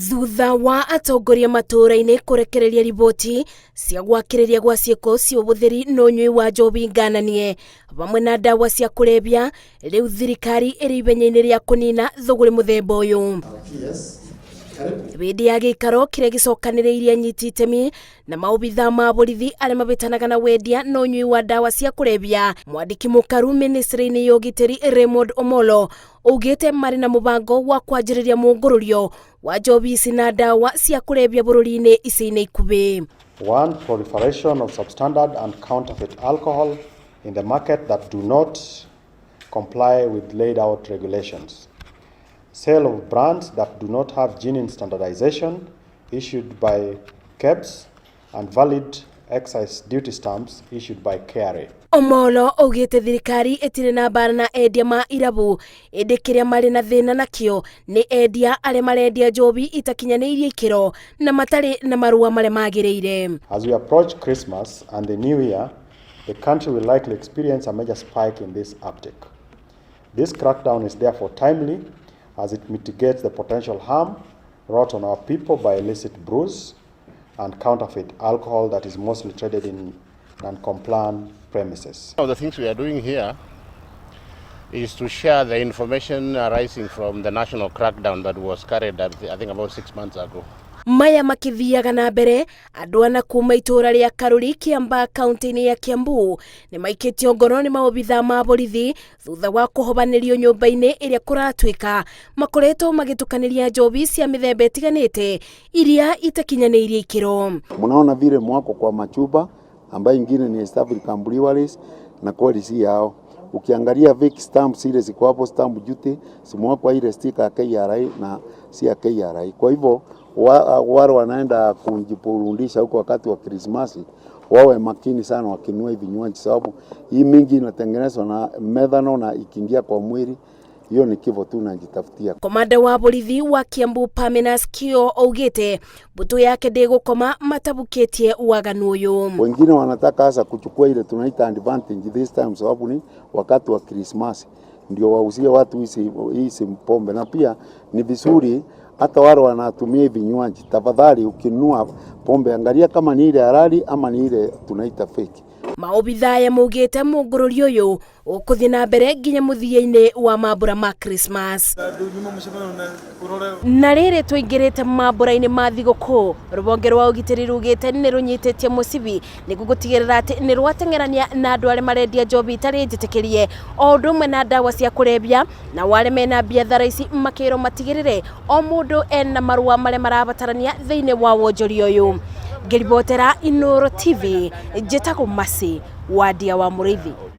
Thutha wa atongoria matũra-inĩ kũrekereria riboti cia gwakĩrĩria gwa ciĩko cia ũhũthĩri na ũnyui wa njohi ngananie hamwe na ndawa cia kũrebia, rĩu thirikari ĩrĩ ibenyainĩ rĩa kũnina thũgũrĩ mũthemba ũyũ. Hĩndĩ ya gĩikaro kĩrĩa gĩcokanĩrĩirie anyiti itemi na maobitha ma borithi arĩa mabĩtanaga na wendia na ũnyui wa ndawa cia kũrebia, mwandĩki mũkaru ministry-inĩ ya ũgitĩri Raymond Omolo augĩte marĩ na mũbango wa kwanjĩrĩria mũngũrũrio wa njohi ici na ndawa cia kũrebia bũrũri-inĩ ici-inĩ ikuhĩ. One, proliferation of substandard and counterfeit alcohol in the market that do not comply with laid out regulations. Sale of brands that do not have genuine standardization issued by KEBS and valid excise duty stamps issued by KRA. Omolo augĩte thirikari ĩtirĩ na mbara na endia ma irabu, ĩndĩ kĩrĩa marĩ na thĩna nakĩo nĩ endia arĩa marendia njohi itakinyanĩirie ikĩro na matarĩ na marũa marĩa magĩrĩire. As we approach Christmas and the new year, the country will likely experience a major spike in this uptick. This crackdown is therefore timely as it mitigates the potential harm wrought on our people by illicit brews and counterfeit alcohol that is mostly traded in non-compliant premises. One of the things we are doing here is to share the information arising from the national crackdown that was carried out, I think, about 6 months ago. Maya makithiaga na mbere, andũ ana kuma itũra rĩa Karuri, Kiambaa, kaunti-inĩ ya Kiambu nĩ maikĩtio ngono nĩ maobitha ma borithi thutha wa kũhobanĩrio nyũmba-inĩ ĩrĩa kũratuĩka makoretwo magĩtukanĩria njohi cia mĩthemba ĩtiganĩte iria itakinyanĩirie ikĩro. Munaona vile mwako kwa machupa ambayo ingine ni East African Breweries na quality yao. Ukiangalia Vic stamps ile ziko hapo, stamp duty simwako ile sticker ya KRA na si ya KRA. Kwa hivyo wale wanaenda kujipurundisha huko wakati wa Krismasi wawe makini sana wakinunua vinywaji, sababu hii mingi inatengenezwa na methanol na ikiingia kwa mwili hiyo ni kifo tu najitafutia. Komanda wa borithi wa Kiambu Pamenas Kio augĩte mbũtũ yake ndĩgũkoma matabukĩtie uaganu ũyũ. Wengine wanataka hasa kuchukua ile tunaita advantage this time, sababu ni wakati wa Christmas ndio wauzie watu hizi pombe, na pia ni vizuri hata wale wanatumia vinywaji, tafadhali ukinunua pombe angalia kama ni ile halali ama ni ile tunaita fake. Maobitha ya maugĩte mũngũrũrio ũyũ ũkũthiĩ na mbere nginya mũthia-inĩ wa mambura ma Christmas. Na rĩrĩ tũingĩrĩte mambura-inĩ ma thigũkũũ, rũhonge rwa ũgitĩri rugĩte nĩ rũnyitĩtie mũcibi nĩguo gũtigĩrĩra atĩ nĩ rwateng'erania na andũ arĩa marendia njohi itarĩ njĩtĩkĩrie, o ũndũ ũmwe na ndawa cia kũrebia, na wale mena biathara ici makĩrwo matigĩrĩre o mũndũ ena marũa marĩa marabatarania thĩinĩ wa wonjoria ũyũ. Ngĩribotera Inooro TV, njĩtagwo Masi wa Ndia wa Mũrĩithi.